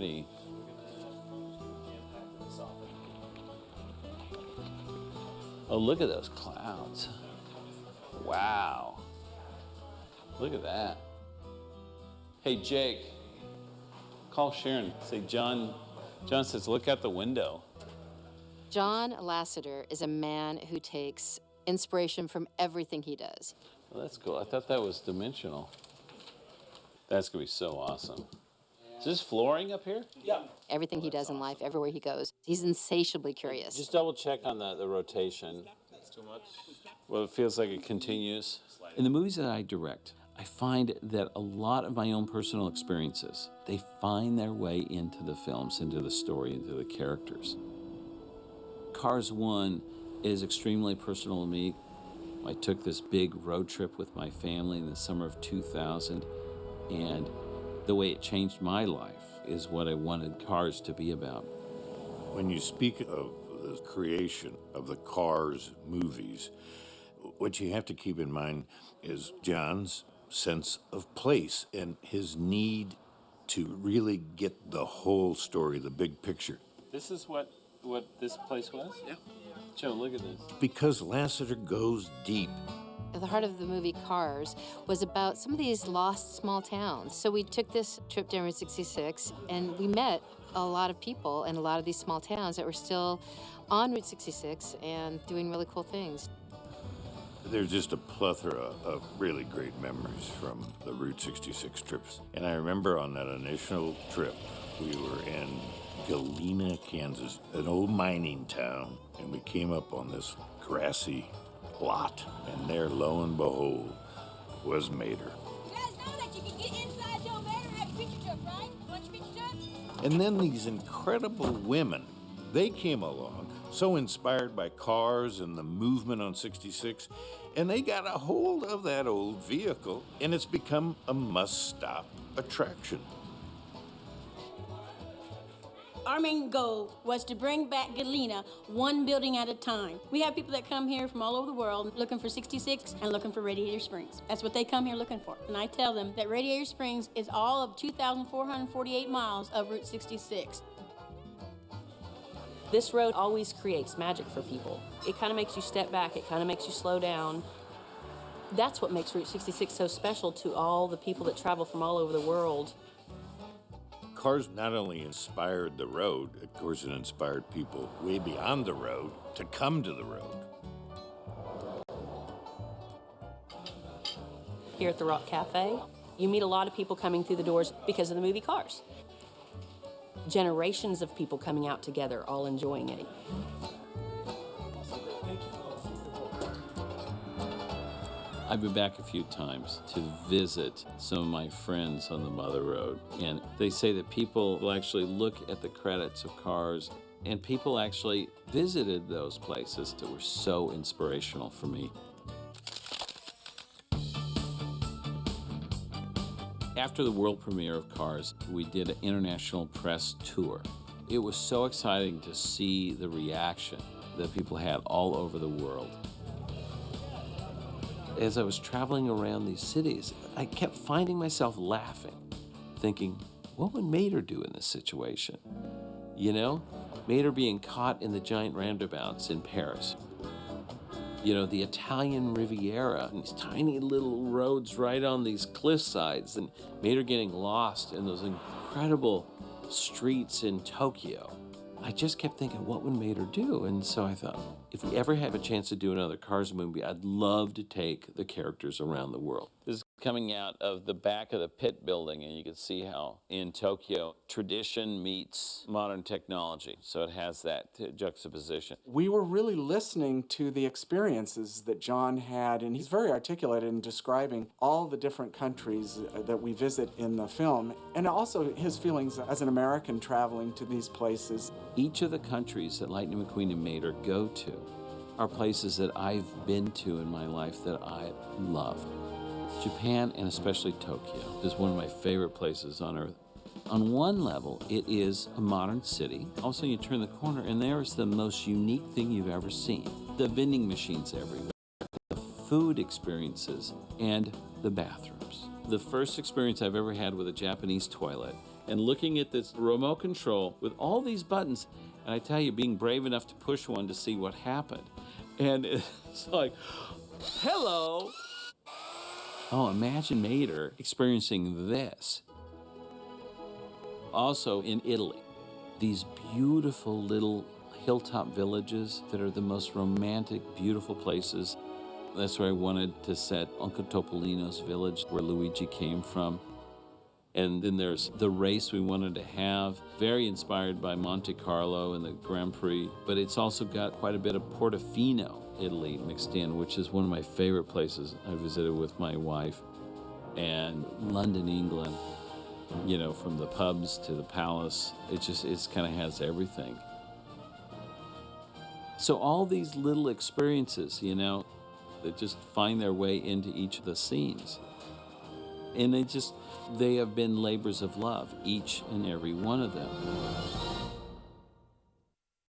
Alrighty. Oh, look at those clouds. Wow. Look at that. Hey, Jake, call Sharon. Say, John says, look out the window. John Lasseter is a man who takes inspiration from everything he does. Well, that's cool. I thought that was dimensional. That's going to be so awesome. Is this flooring up here? Yeah. Everything he does in life, everywhere he goes, he's insatiably curious. Just double check on the rotation. That's too much. Well, it feels like it continues. In the movies that I direct, I find that a lot of my own personal experiences, they find their way into the films, into the story, into the characters. Cars 1 is extremely personal to me. I took this big road trip with my family in the summer of 2000, and the way it changed my life is what I wanted Cars to be about. When you speak of the creation of the Cars movies, what you have to keep in mind is John's sense of place and his need to really get the whole story, the big picture. This is what this place was? Yeah. Joe, look at this. Because Lasseter goes deep. The heart of the movie Cars was about some of these lost small towns. So we took this trip down Route 66 and we met a lot of people in a lot of these small towns that were still on Route 66 and doing really cool things. There's just a plethora of really great memories from the Route 66 trips. And I remember on that initial trip, we were in Galena, Kansas, an old mining town, and we came up on this grassy lot, and there, lo and behold, was Mater. You guys know that you can get inside Joe Mater and have a picture truck, right? Want your picture truck? And then these incredible women, they came along, so inspired by Cars and the movement on 66, and they got a hold of that old vehicle, and it's become a must-stop attraction. Our main goal was to bring back Galena one building at a time. We have people that come here from all over the world looking for 66 and looking for Radiator Springs. That's what they come here looking for. And I tell them that Radiator Springs is all of 2,448 miles of Route 66. This road always creates magic for people. It kind of makes you step back. It kind of makes you slow down. That's what makes Route 66 so special to all the people that travel from all over the world. Cars not only inspired the road, of course it inspired people way beyond the road to come to the road. Here at the Rock Cafe, you meet a lot of people coming through the doors because of the movie Cars. Generations of people coming out together, all enjoying it. I've been back a few times to visit some of my friends on the Mother Road, and they say that people will actually look at the credits of Cars, and people actually visited those places that were so inspirational for me. After the world premiere of Cars, we did an international press tour. It was so exciting to see the reaction that people had all over the world. As I was traveling around these cities, I kept finding myself laughing, thinking, what would Mater do in this situation? You know, Mater being caught in the giant roundabouts in Paris. You know, the Italian Riviera, and these tiny little roads right on these cliff sides, and Mater getting lost in those incredible streets in Tokyo. I just kept thinking, what would Mater do? And so I thought, if we ever have a chance to do another Cars movie, I'd love to take the characters around the world. This is coming out of the back of the pit building, and you can see how in Tokyo, tradition meets modern technology. So it has that juxtaposition. We were really listening to the experiences that John had, and he's very articulate in describing all the different countries that we visit in the film, and also his feelings as an American traveling to these places. Each of the countries that Lightning McQueen and Mater go to are places that I've been to in my life that I love. Japan, and especially Tokyo, is one of my favorite places on earth. On one level, it is a modern city. Also, you turn the corner, and there is the most unique thing you've ever seen. The vending machines everywhere, the food experiences, and the bathrooms. the first experience I've ever had with a Japanese toilet and looking at this remote control with all these buttons, and I tell you, being brave enough to push one to see what happened. And it's like, hello. Oh, imagine Mater experiencing this. Also in Italy, these beautiful little hilltop villages that are the most romantic, beautiful places. That's where I wanted to set Uncle Topolino's village, where Luigi came from. And then there's the race we wanted to have, very inspired by Monte Carlo and the Grand Prix, but it's also got quite a bit of Portofino, Italy, mixed in, which is one of my favorite places I visited with my wife, and London, England. You know, from the pubs to the palace, it's kind of has everything. So all these little experiences, you know, that just find their way into each of the scenes. And they have been labors of love, each and every one of them.